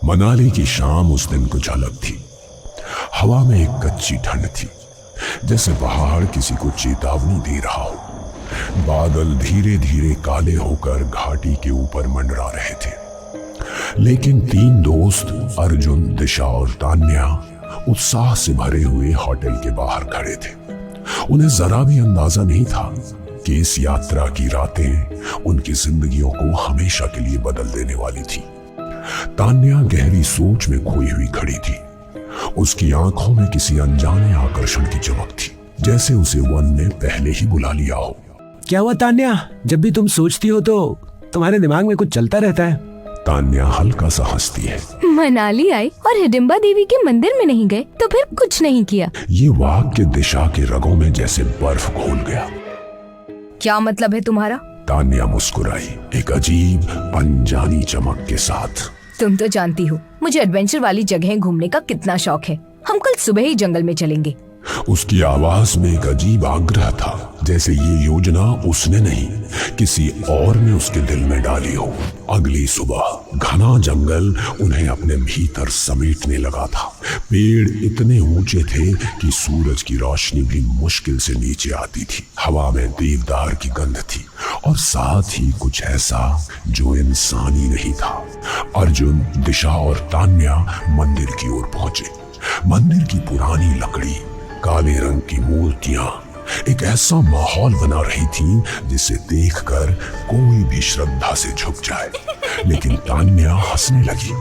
मनाली की शाम उस दिन कुछ अलग थी। हवा में एक कच्ची ठंड थी, जैसे पहाड़ किसी को चेतावनी दे रहा हो। बादल धीरे धीरे काले होकर घाटी के ऊपर मंडरा रहे थे, लेकिन तीन दोस्त अर्जुन, दिशा और तान्या उत्साह से भरे हुए होटल के बाहर खड़े थे। उन्हें जरा भी अंदाजा नहीं था कि इस यात्रा की रातें उनकी जिंदगियों को हमेशा के लिए बदल देने वाली थी। तान्या गहरी सोच में खोई हुई खड़ी थी। उसकी आंखों में किसी अनजाने आकर्षण की चमक थी, जैसे उसे वन ने पहले ही बुला लिया हो। क्या हुआ तान्या, जब भी तुम सोचती हो तो तुम्हारे दिमाग में कुछ चलता रहता है। तान्या हल्का सा हंसती है। मनाली आए और हिडिंबा देवी के मंदिर में नहीं गए तो फिर कुछ नहीं किया। ये वाक्य दिशा के रगों में जैसे बर्फ घोल गया। क्या मतलब है तुम्हारा? तान्या मुस्कुराई, एक अजीब अनजानी चमक के साथ। तुम तो जानती हो मुझे एडवेंचर वाली जगहें घूमने का कितना शौक है। हम कल सुबह ही जंगल में चलेंगे। उसकी आवाज में एक अजीब आग्रह था, जैसे ये योजना उसने नहीं, किसी और ने उसके दिल में डाली हो। अगली सुबह घना जंगल उन्हें अपने भीतर समेटने लगा था। पेड़ इतने ऊंचे थे कि सूरज की रोशनी भी मुश्किल से नीचे आती थी। हवा में देवदार की गंध थी और साथ ही कुछ ऐसा जो इंसानी नहीं था। अर्जुन, दिशा और तान्या मंदिर की ओर पहुंचे। मंदिर की पुरानी लकड़ी, काले रंग की मूर्तियां एक ऐसा माहौल बना रही थीं जिसे देखकर कोई भी श्रद्धा से झुक जाए। लेकिन तान्या हंसने लगी।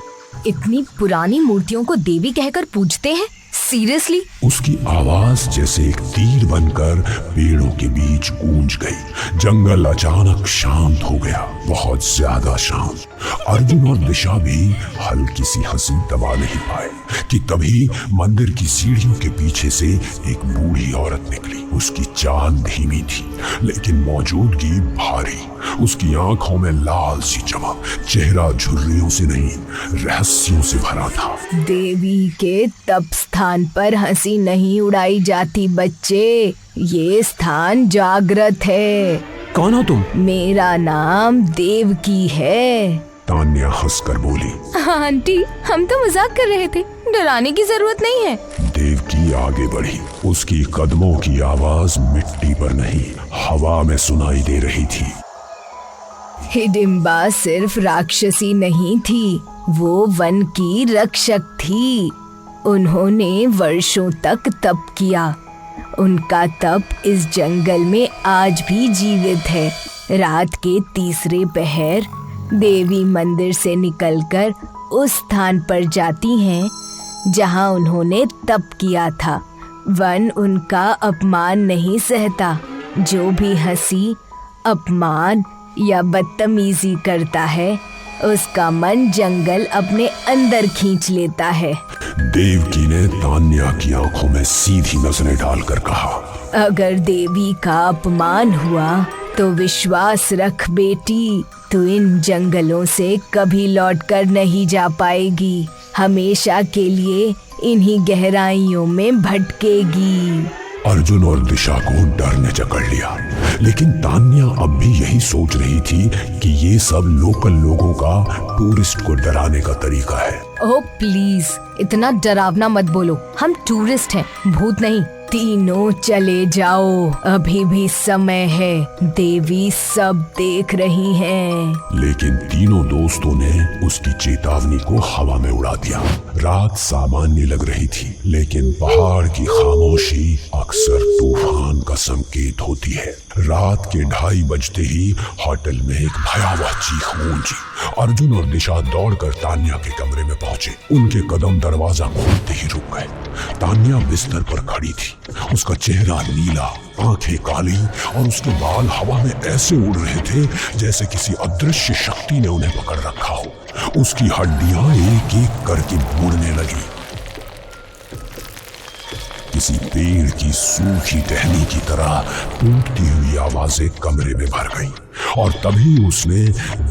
इतनी पुरानी मूर्तियों को देवी कहकर पूजते हैं? सीरियसली? उसकी आवाज जैसे एक तीर बनकर पेड़ों के बीच गूंज गई। जंगल अचानक शांत हो गया, बहुत ज्यादा शांत। अर्जुन और दिशा भी हल्की सी हंसी दबा नहीं पाए कि तभी मंदिर की सीढ़ियों के पीछे से एक बूढ़ी औरत निकली। उसकी चाल धीमी थी लेकिन मौजूदगी भारी। उसकी आंखों में लाल सी चमक, चेहरा झुर्रियों से नहीं रहस्यों से भरा था। देवी के तप स्थान पर हंसी नहीं उड़ाई जाती बच्चे, ये स्थान जागृत है। कौन हो तुम? मेरा नाम देवकी है। तान्या हंसकर बोली। आंटी, हम तो मजाक कर रहे थे, डराने की जरूरत नहीं है। देवकी आगे बढ़ी। उसकी कदमों की आवाज मिट्टी पर नहीं, हवा में सुनाई दे रही थी। हिडिंबा सिर्फ राक्षसी नहीं थी, वो वन की रक्षक थी। उन्होंने वर्षों तक तप किया। उनका तप इस जंगल में आज भी जीवित है। रात के तीसरे पहर देवी मंदिर से निकलकर उस स्थान पर जाती हैं जहां उन्होंने तप किया था। वन उनका अपमान नहीं सहता। जो भी हंसी, अपमान या बदतमीजी करता है, उसका मन जंगल अपने अंदर खींच लेता है। देवकी ने तान्या की आंखों में सीधी नजरें डालकर कहा, अगर देवी का अपमान हुआ तो विश्वास रख बेटी, तू इन जंगलों से कभी लौटकर नहीं जा पाएगी। हमेशा के लिए इन्हीं गहराइयों में भटकेगी। अर्जुन और दिशा को डर ने जकड़ लिया, लेकिन तान्या अब भी यही सोच रही थी कि ये सब लोकल लोगों का टूरिस्ट को डराने का तरीका है। ओह प्लीज, इतना डरावना मत बोलो। हम टूरिस्ट हैं, भूत नहीं। तीनों चले जाओ, अभी भी समय है। देवी सब देख रही हैं। लेकिन तीनों दोस्तों ने उसकी चेतावनी को हवा में उड़ा दिया। रात सामान्य लग रही थी, लेकिन पहाड़ की खामोशी अक्सर तूफान का संकेत होती है। रात के 2:30 बजते ही होटल में एक भयावह चीख गूंजी। अर्जुन और दिशा दौड़कर तान्या के कमरे में पहुंचे। उनके कदम दरवाजा खोलते ही रुक गए। तान्या बिस्तर पर खड़ी थी। उसका चेहरा नीला, आंखें काली और उसके बाल हवा में ऐसे उड़ रहे थे जैसे किसी अदृश्य शक्ति ने उन्हें पकड़ रखा हो। उसकी हड्डियां एक एक करके मुड़ने लगी। किसी पेड़ की सूखी टहनी की तरह टूटती हुई आवाजें कमरे में भर गईं और तभी उसने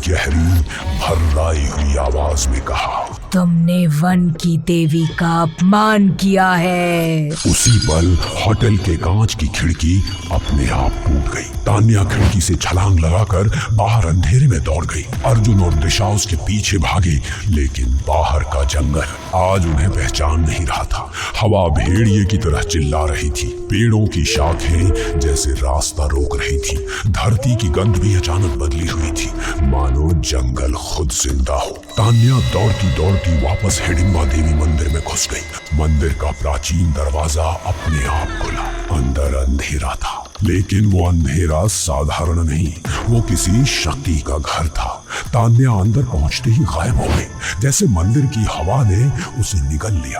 गहरी भर्राई हुई आवाज में कहा, तुमने वन की देवी का अपमान किया है। उसी पल होटल के कांच की खिड़की अपने आप टूट गई। तान्या खिड़की से छलांग लगाकर बाहर अंधेरे में दौड़ गई। अर्जुन और दिशा उसके पीछे भागे, लेकिन बाहर का जंगल आज उन्हें पहचान नहीं रहा था। हवा भेड़िए की तरह चिल्ला रही थी, पेड़ों की शाखें जैसे रास्ता रोक रही थी। धरती की गंध भी अचानक बदली हुई थी, मानो जंगल खुद जिंदा हो। तान्या दौड़ती दौड़ती वापस हिडिंबा देवी मंदिर में घुस गई। मंदिर का प्राचीन दरवाजा अपने आप खुला। अंदर अंधेरा था, लेकिन वो अंधेरा साधारण नहीं, वो किसी शक्ति का घर था। तान्या अंदर पहुंचते ही गायब हो गई, जैसे मंदिर की हवा ने उसे निगल लिया।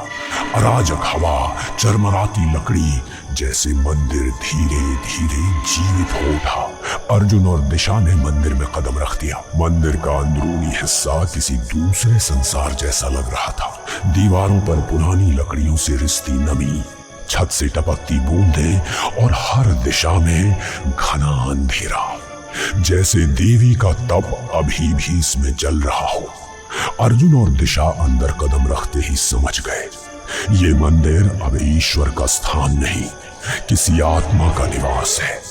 अराजक हवा, चरमराती लकड़ी, जैसे मंदिर धीरे धीरे जीवित हो उठा। अर्जुन और दिशा ने मंदिर में कदम रख दिया। मंदिर का अंदरूनी हिस्सा किसी दूसरे संसार जैसा लग रहा था। दीवारों पर पुरानी लकड़ियों से रिश्ती नमी, छत से टपकती बूंदें और हर दिशा में घना अंधेरा, जैसे देवी का तप अभी भी इसमें जल रहा हो। अर्जुन और दिशा अंदर कदम रखते ही समझ गए, ये मंदिर अब ईश्वर का स्थान नहीं, किसी आत्मा का निवास है।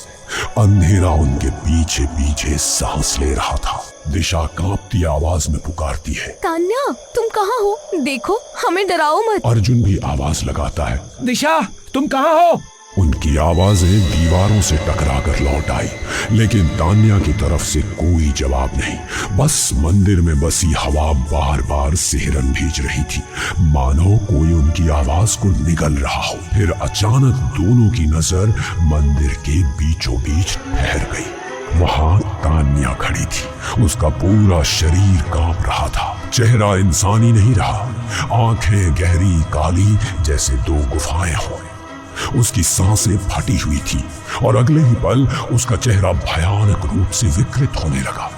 अंधेरा उनके पीछे पीछे सांस ले रहा था। दिशा कांपती आवाज में पुकारती है, तान्या, तुम कहाँ हो? देखो, हमें डराओ मत। अर्जुन भी आवाज लगाता है, दिशा, तुम कहाँ हो? उनकी आवाजें दीवारों से टकराकर लौट आई, लेकिन तान्या की तरफ से कोई जवाब नहीं। बस मंदिर में बसी हवा बार बार सिहरन भेज रही थी, मानो कोई उनकी आवाज को निगल रहा हो। फिर अचानक दोनों की नजर मंदिर के बीचों बीच ठहर गई। वहां तान्या खड़ी थी, उसका पूरा शरीर कांप रहा था। चेहरा इंसानी नहीं रहा, आंखें गहरी काली जैसे दो गुफाएं हों। उसकी सांसें फटी हुई थी और अगले ही पल उसका चेहरा भयानक रूप से विकृत होने लगा।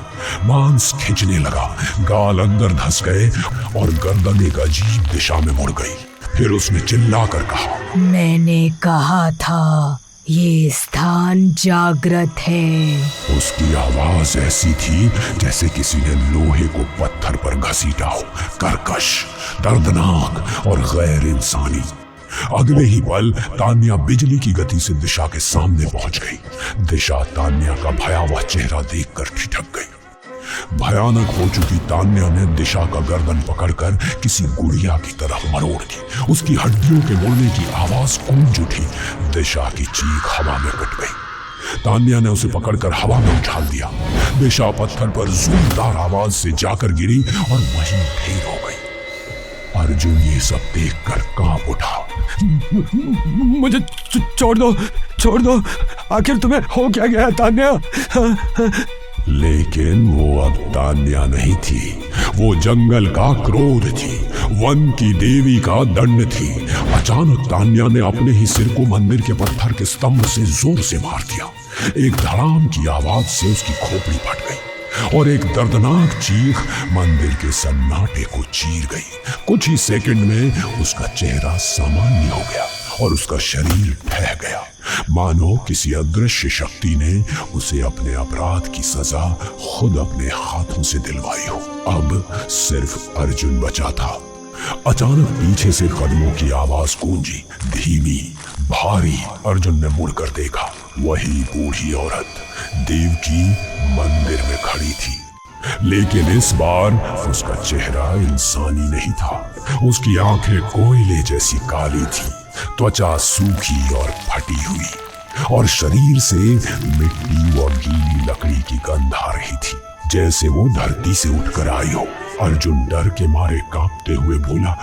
मांस खिंचने लगा, गाल अंदर धंस गए और गर्दन एक अजीब दिशा में मुड़ गई। फिर उसने चिल्लाकर कहा, मैंने कहा था ये स्थान जागृत है। उसकी आवाज ऐसी थी जैसे किसी ने लोहे को पत्थर पर घसीटा हो, कर्कश, दर्दनाक और गैर इंसानी। अगले ही पल तान्या बिजली की गति से दिशा के सामने पहुंच गई। दिशा तान्या का भयावह चेहरा देखकर ठिठक गई। भयानक हो चुकी तान्या ने दिशा का गर्दन पकड़कर किसी गुड़िया की तरह मरोड़ दी। उसकी हड्डियों के मुड़ने की आवाज गूंज उठी। दिशा की चीख हवा में कट गई। तान्या ने उसे पकड़कर हवा में उछाल दिया। दिशा पत्थर पर जोरदार आवाज से जाकर गिरी और वहीं ढेर हो गई। अर्जुन ये सब देखकर कांप उठा। मुझे छोड़ दो, आखिर तुम्हें हो क्या गया तान्या? लेकिन वो अब तान्या नहीं थी, वो जंगल का क्रोध थी, वन की देवी का दंड थी। अचानक तान्या ने अपने ही सिर को मंदिर के पत्थर के स्तंभ से जोर से मार दिया। एक धड़ाम की आवाज से उसकी खोपड़ी फट गई और एक दर्दनाक चीख मंदिर के सन्नाटे को चीर गई। कुछ ही सेकंड में उसका चेहरा सामान्य हो गया और उसका शरीर ढह गया, मानो किसी अदृश्य शक्ति ने उसे अपने अपराध की सजा खुद अपने हाथों से दिलवाई हो। अब सिर्फ अर्जुन बचा था। अचानक पीछे से कदमों की आवाज गूंजी, धीमी, भारी। अर्जुन ने मुड़कर देखा, वही बूढ़ी औरत देवकी मंदिर में खड़ी थी, लेकिन इस बार उसका चेहरा इंसानी नहीं था। उसकी आंखें कोयले जैसी काली थी, त्वचा सूखी और फटी हुई और शरीर से मिट्टी और गीली लकड़ी की गंध आ रही थी, जैसे वो धरती से उठकर आई हो। अर्जुन डर के मारे कांपते हुए बोला,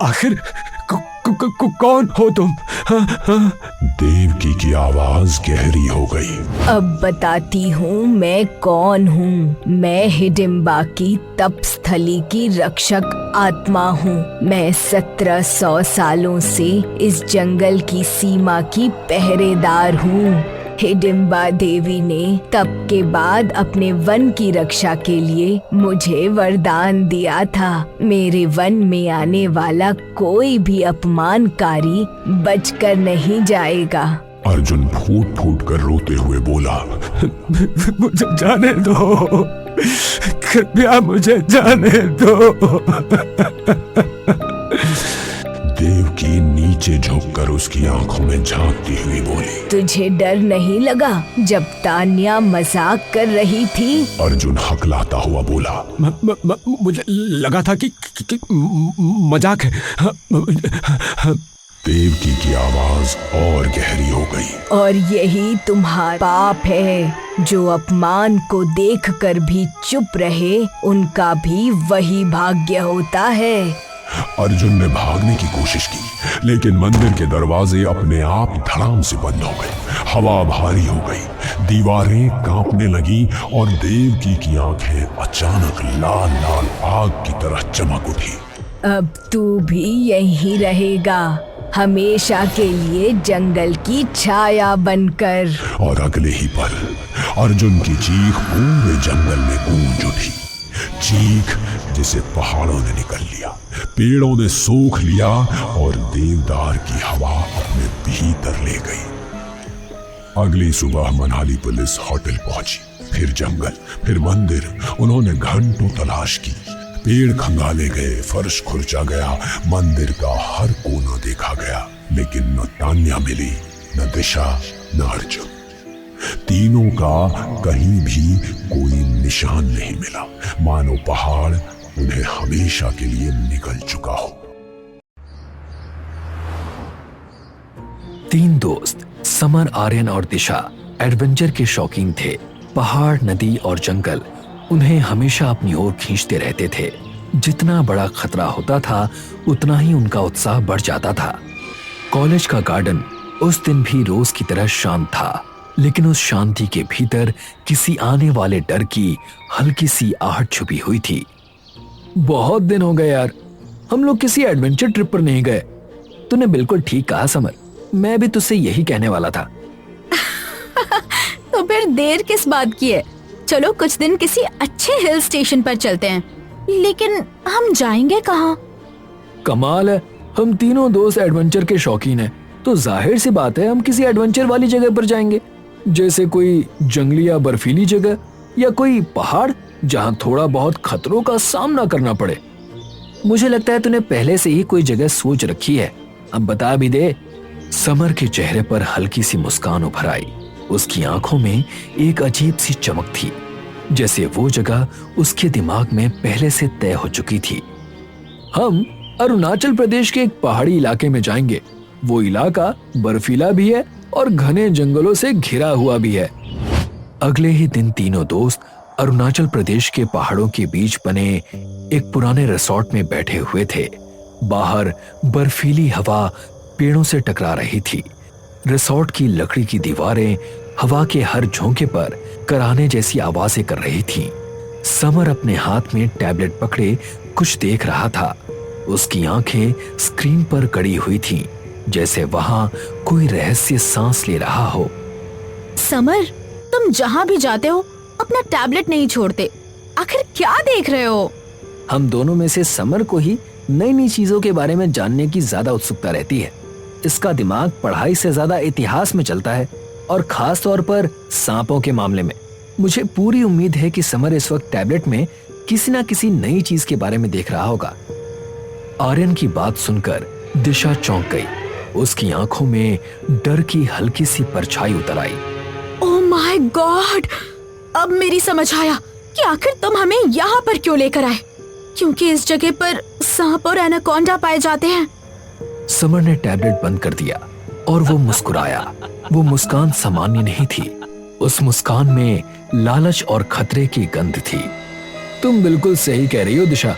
आखिर कौन हो तुम? देवकी की आवाज गहरी हो गई। अब बताती हूँ मैं कौन हूँ। मैं हिडिंबा की तपस्थली की रक्षक आत्मा हूँ। मैं 1700 सालों से इस जंगल की सीमा की पहरेदार हूँ। हिडिंबा देवी ने तप के बाद अपने वन की रक्षा के लिए मुझे वरदान दिया था। मेरे वन में आने वाला कोई भी अपमानकारी बचकर नहीं जाएगा। अर्जुन फूट फूट कर रोते हुए बोला, मुझे जाने दो, कृपया मुझे जाने दो। देवकी नीचे झुककर उसकी आंखों में झांकती हुई बोली, तुझे डर नहीं लगा जब तान्या मजाक कर रही थी? अर्जुन हकलाता हुआ बोला, मुझे लगा था कि मजाक है। देवकी की आवाज और गहरी हो गई। और यही तुम्हारा पाप है, जो अपमान को देखकर भी चुप रहे, उनका भी वही भाग्य होता है। अर्जुन ने भागने की कोशिश की, लेकिन मंदिर के दरवाजे अपने आप धड़ाम से बंद हो गए। हवा भारी हो गई, दीवारें कांपने लगी और देवकी की आंखें अचानक लाल लाल आग की तरह चमक उठी। अब तू भी यहीं रहेगा, हमेशा के लिए जंगल की छाया बनकर। और अगले ही पल अर्जुन की चीख पूरे जंगल में गूंज उठी। चीख जिसे पहाड़ों ने निकल लिया, पेड़ों ने सोख लिया और देवदार की हवा अपने भीतर ले गई। अगली सुबह मनाली पुलिस होटल पहुंची, फिर जंगल, फिर मंदिर। उन्होंने घंटों तलाश की। पेड़ खंगाले गए, फर्श खुरचा गया, मंदिर का हर कोना देखा गया, लेकिन न तान्या मिली, न दिशा, न अर्जुन। तीनों का कहीं भी कोई निशान नहीं मिला, मानो पहाड़ उन्हें हमेशा के लिए निगल चुका हो। तीन दोस्त समर, आर्यन और दिशा एडवेंचर के शौकीन थे। पहाड़, नदी और जंगल उन्हें हमेशा अपनी ओर खींचते रहते थे। जितना बड़ा खतरा होता था, उतना ही उनका उत्साह बढ़ जाता था। कॉलेज का गार्डन उस दिन भी रोज की तरह शांत था, लेकिन उस शांति के भीतर किसी आने वाले डर की हल्की सी आहट छुपी हुई थी। बहुत दिन हो गए यार, हम लोग किसी एडवेंचर ट्रिप पर नहीं गए। तूने बिल्कुल ठीक कहा समर, मैं भी तुझसे यही कहने वाला था। तो फिर देर किस बात की है? चलो कुछ दिन किसी अच्छे हिल स्टेशन पर चलते हैं, लेकिन हम जाएंगे कहाँ? कमाल है, हम तीनों दोस्त एडवेंचर के शौकीन हैं, तो जाहिर सी बात है हम किसी एडवेंचर वाली जगह पर जाएंगे, जैसे कोई जंगली या बर्फीली जगह या कोई पहाड़ जहाँ थोड़ा बहुत खतरों का सामना करना पड़े। मुझे लगता है तूने पहले से ही कोई जगह सोच रखी है, अब बता भी दे। समर के चेहरे पर हल्की सी मुस्कान उभर आई। उसकी आंखों में एक अजीब सी चमक थी, जैसे वो जगह उसके दिमाग में पहले से तय हो चुकी थी। हम अरुणाचल प्रदेश के एक पहाड़ी इलाके में जाएंगे। वो इलाका बर्फीला भी है और घने जंगलों से घिरा हुआ भी है। अगले ही दिन तीनों दोस्त अरुणाचल प्रदेश के पहाड़ों के बीच बने एक पुराने रिसोर्ट में बैठे हुए थे। बाहर बर्फीली हवा पेड़ों से टकरा रही थी। रिसोर्ट की लकड़ी की दीवारें हवा के हर झोंके पर कराने जैसी आवाजें कर रही थीं। समर अपने हाथ में टैबलेट पकड़े कुछ देख रहा था। उसकी आंखें स्क्रीन पर गड़ी हुई थीं, जैसे वहां कोई रहस्य सांस ले रहा हो। समर, तुम जहाँ भी जाते हो अपना टैबलेट नहीं छोड़ते, आखिर क्या देख रहे हो? हम दोनों में से समर को ही नई नई चीजों के बारे में जानने की ज्यादा उत्सुकता रहती है। इसका दिमाग पढ़ाई से ज्यादा इतिहास में चलता है, और खास तौर पर सांपों के मामले में। मुझे पूरी उम्मीद है कि समर इस वक्त टैबलेट में किसी न किसी नई चीज के बारे में देख रहा होगा। आर्यन की बात सुनकर दिशा चौंक गई। उसकी आंखों में डर की हल्की सी परछाई उतर आई। ओह माय गॉड, अब मेरी समझ आया कि आखिर तुम हमें यहाँ पर क्यों लेकर आए, क्योंकि इस जगह पर सांप और एनाकोंडा पाए जाते हैं। समर ने टैबलेट बंद कर दिया और वो मुस्कुराया। वो मुस्कान सामान्य नहीं थी, उस मुस्कान में लालच और खतरे की गंध थी। तुम बिल्कुल सही कह रही हो दिशा,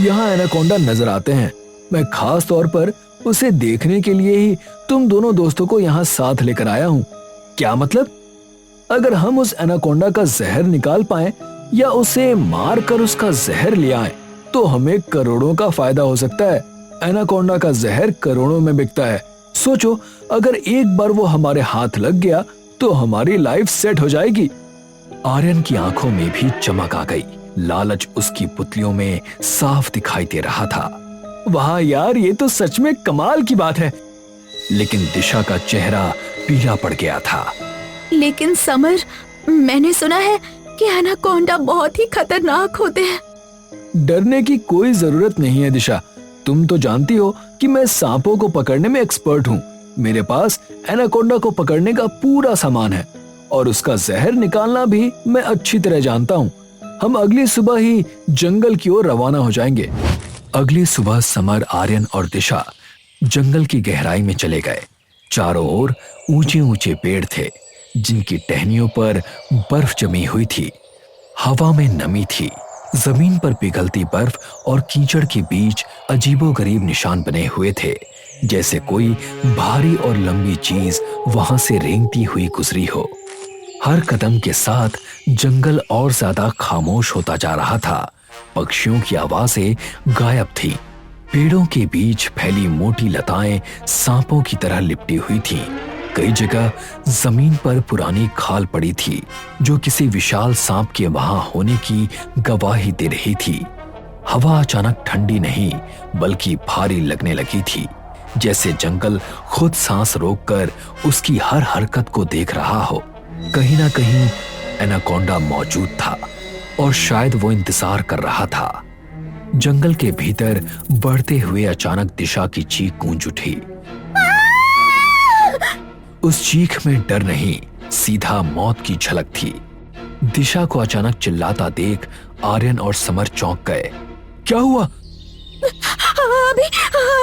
यहाँ एनाकोंडा नजर आते हैं। मैं खास तौर पर उसे देखने के लिए ही तुम दोनों दोस्तों को यहाँ साथ लेकर आया हूँ। क्या मतलब? अगर हम उस एनाकोंडा का जहर निकाल पाए या उसे मार कर उसका जहर ले आए, तो हमें करोड़ों का फायदा हो सकता है। एनाकोंडा का जहर करोड़ों में बिकता है। सोचो, अगर एक बार वो हमारे हाथ लग गया तो हमारी लाइफ सेट हो जाएगी। आर्यन की आंखों में भी चमक आ गई। लालच उसकी पुतलियों में साफ दिखाई दे रहा था। वाह यार, ये तो सच में कमाल की बात है। लेकिन दिशा का चेहरा पीला पड़ गया था। लेकिन समर, मैंने सुना है कि एनाकोंडा बहुत ही खतरनाक होते हैं। डरने की कोई जरूरत नहीं है दिशा। तुम तो जानती हो कि मैं सांपों को पकड़ने में एक्सपर्ट हूँ। मेरे पास एनाकोंडा को पकड़ने का पूरा सामान है और उसका जहर निकालना भी मैं अच्छी तरह जानता हूँ। हम अगली सुबह ही जंगल की ओर रवाना हो जाएंगे। अगली सुबह समर, आर्यन और दिशा जंगल की गहराई में चले गए। चारों ओर ऊंचे ऊंचे पेड़ थे जिनकी टहनियों पर बर्फ जमी हुई थी। हवा में नमी थी। जमीन पर पिघलती बर्फ और कीचड़ के बीच अजीबोगरीब निशान बने हुए थे, जैसे कोई भारी और लंबी चीज वहां से रेंगती हुई गुजरी हो। हर कदम के साथ जंगल और ज्यादा खामोश होता जा रहा था। पक्षियों की आवाजें गायब थी। पेड़ों के बीच फैली मोटी लताएं सांपों की तरह लिपटी हुई थीं। कई जगह जमीन पर पुरानी खाल पड़ी थी जो किसी विशाल सांप के वहां होने की गवाही दे रही थी। हवा अचानक ठंडी नहीं बल्कि भारी लगने लगी थी, जैसे जंगल खुद सांस रोककर उसकी हर हरकत को देख रहा हो। कहीं ना कहीं एनाकोंडा मौजूद था और शायद वो इंतजार कर रहा था। जंगल के भीतर बढ़ते हुए अचानक दिशा की चीख गूंज उठी। उस चीख में डर नहीं, सीधा मौत की झलक थी। दिशा को अचानक चिल्लाता देख आर्यन और समर चौंक गए। क्या हुआ?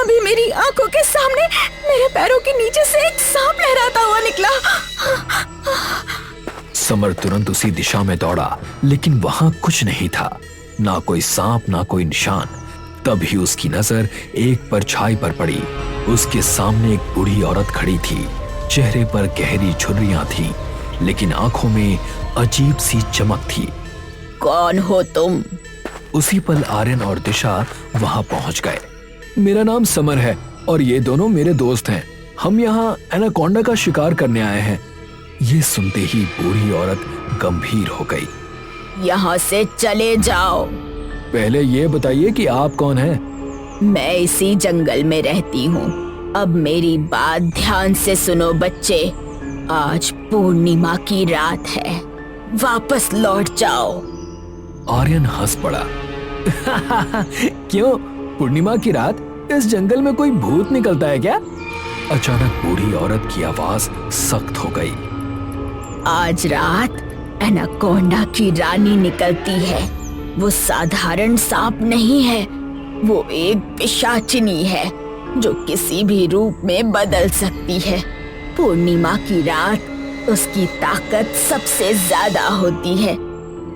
अभी मेरी आंखों के सामने मेरे पैरों के नीचे से एक सांप लहराता हुआ निकला। समर तुरंत उसी दिशा में दौड़ा, लेकिन वहां कुछ नहीं था, ना कोई सांप ना कोई निशान। तभी उसकी नजर एक परछाई पर पड़ी। उसके सामने एक बूढ़ी औरत खड़ी थी। चेहरे पर गहरी झुर्रियां थीं, लेकिन आंखों में अजीब सी चमक थी। कौन हो तुम? उसी पल आर्यन और दिशा वहां पहुंच गए। मेरा नाम समर है और ये दोनों मेरे दोस्त हैं। हम यहाँ एनाकोंडा का शिकार करने आए हैं। ये सुनते ही बूढ़ी औरत गंभीर हो गई। यहाँ से चले जाओ। पहले ये बताइए कि आप कौन हैं? मैं इसी जंगल में रहती हूँ। अब मेरी बात ध्यान से सुनो बच्चे। आज पूर्णिमा की रात है, वापस लौट जाओ। आर्यन हंस पड़ा। क्यों, पूर्णिमा की रात? इस जंगल में कोई भूत निकलता है क्या? अचानक बूढ़ी औरत की आवाज सख्त हो गई। आज रात एनाकोंडा की रानी निकलती है। वो साधारण सांप नहीं है, वो एक पिशाचिनी है जो किसी भी रूप में बदल सकती है। पूर्णिमा की रात उसकी ताकत सबसे ज्यादा होती है।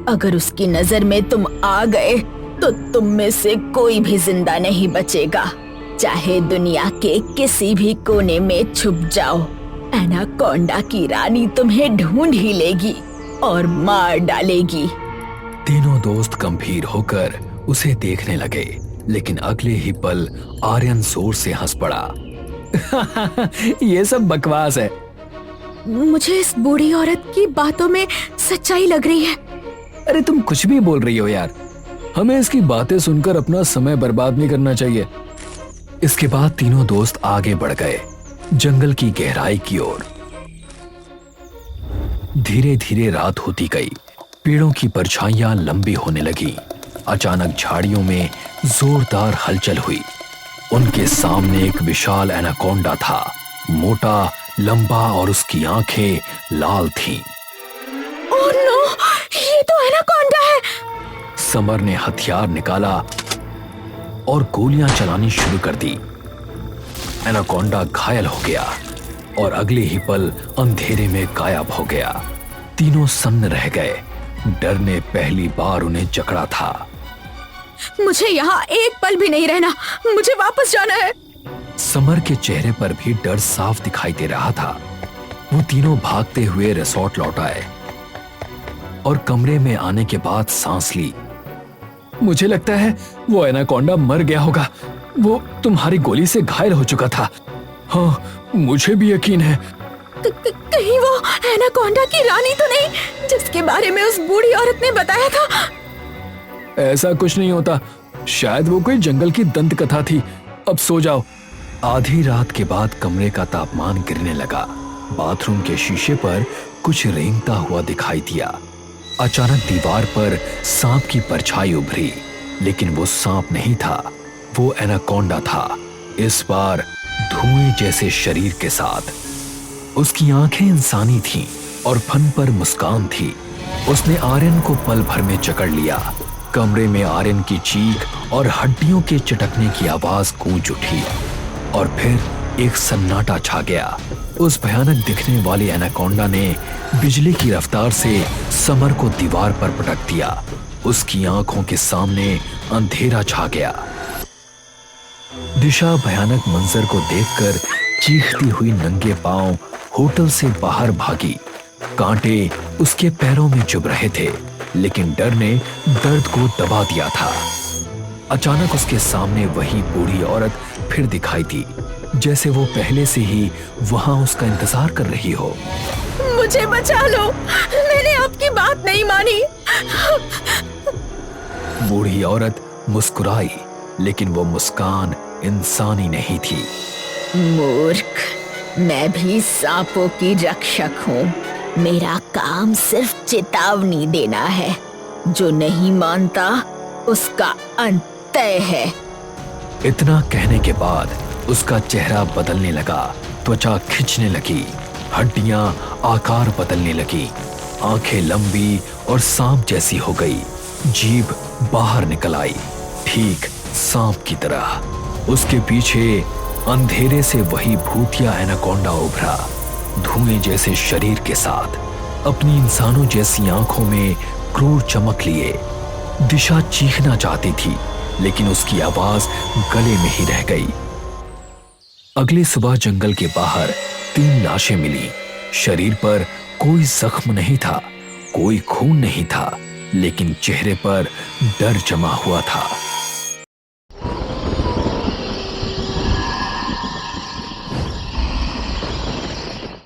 अगर उसकी नजर में तुम आ गए तो तुम में से कोई भी जिंदा नहीं बचेगा, चाहे दुनिया के किसी भी कोने में छुप जाओ। एनाकोंडा की रानी तुम्हें ढूंढ ही लेगी और मार डालेगी। तीनों दोस्त गंभीर होकर उसे देखने लगे, लेकिन अगले ही पल आर्यन जोर से हंस पड़ा। ये सब बकवास है। मुझे इस बूढ़ी औरत की बातों में सच्चाई लग रही है। अरे तुम कुछ भी बोल रही हो यार। हमें इसकी बातें सुनकर अपना समय बर्बाद नहीं करना चाहिए। इसके बाद तीनों दोस्त आगे बढ़ गए जंगल की गहराई की ओर। धीरे धीरे रात होती गई। पेड़ों की परछाइयां लंबी होने लगी। अचानक झाड़ियों में जोरदार हलचल हुई। उनके सामने एक विशाल एनाकोंडा था, मोटा, लंबा और उसकी आंखें लाल थीं। ओह नो, ये तो एनाकोंडा है। समर ने हथियार निकाला और गोलियां चलानी शुरू कर दी। एनाकोंडा घायल हो गया और अगले ही पल अंधेरे में गायब हो गया। तीनों सन्न रह गए। डर ने पहली बार उन्हें जकड़ा था। मुझे यहाँ एक पल भी नहीं रहना, मुझे वापस जाना है। समर के चेहरे पर भी डर साफ दिखाई दे रहा था। वो तीनों भागते हुए रिसोर्ट लौट आए और कमरे में आने के बाद सांस ली। मुझे लगता है वो एनाकोंडा मर गया होगा। वो तुम्हारी गोली से घायल हो चुका था। हाँ, मुझे भी यकीन है। कहीं वो एनाकोंडा की रानी तो नहीं जिसके बारे में उस बूढ़ी औरत ने बताया था? ऐसा कुछ नहीं होता। शायद वो कोई जंगल की दंत कथा थी। अब सो जाओ। आधी रात के बाद कमरे का तापमान गिरने लगा। बाथरूम के शीशे पर कुछ रेंगता हुआ दिखाई दिया। अचानक दीवार पर सांप की परछाई उभरी, लेकिन वो सांप नहीं था, वो एनाकोंडा था, इस बार धुएं जैसे शरीर के साथ। उसकी आंखें इंसानी थीं और फन पर मुस्कान थी। उसने आर्यन को पल भर में जकड़ लिया। कमरे में आर्यन की चीख और हड्डियों के चटकने की आवाज गूंज उठी और फिर एक सन्नाटा छा गया। उस भयानक दिखने वाली एनाकोंडा ने बिजली की रफ्तार से समर को दीवार पर पटक दिया। उसकी आंखों के सामने अंधेरा छा गया। दिशा भयानक मंजर को देखकर चीखती हुई नंगे पांव होटल से बाहर भागी। कांटे उसके पैरों में चुभ रहे थे, लेकिन डर ने दर्द को दबा दिया था। अचानक उसके सामने वही बूढ़ी औरत फिर दिखाई दी, जैसे वो पहले से ही वहां उसका इंतजार कर रही हो। मुझे बचा लो, मैंने आपकी बात नहीं मानी। बूढ़ी औरत मुस्कुराई, लेकिन वो मुस्कान इंसानी नहीं थी। मूर्ख, मैं भी सांपों की रक्षक हूँ। मेरा काम सिर्फ चेतावनी देना है। जो नहीं मानता उसका अंत तय है। इतना कहने के बाद उसका चेहरा बदलने लगा, त्वचा खिंचने लगी, हड्डियां आकार बदलने लगी, आंखें लंबी और सांप जैसी हो गई, जीभ बाहर निकल आई, ठीक सांप की तरह। उसके पीछे अंधेरे से वही भूतिया एनाकोंडा उभरा, धुएं जैसे शरीर के साथ, अपनी इंसानों जैसी आंखों में क्रूर चमक लिए। दिशा चीखना चाहती थी, लेकिन उसकी आवाज गले में ही रह गई। अगली सुबह जंगल के बाहर 3 लाशें मिली। शरीर पर कोई जख्म नहीं था, कोई खून नहीं था, लेकिन चेहरे पर डर जमा हुआ था।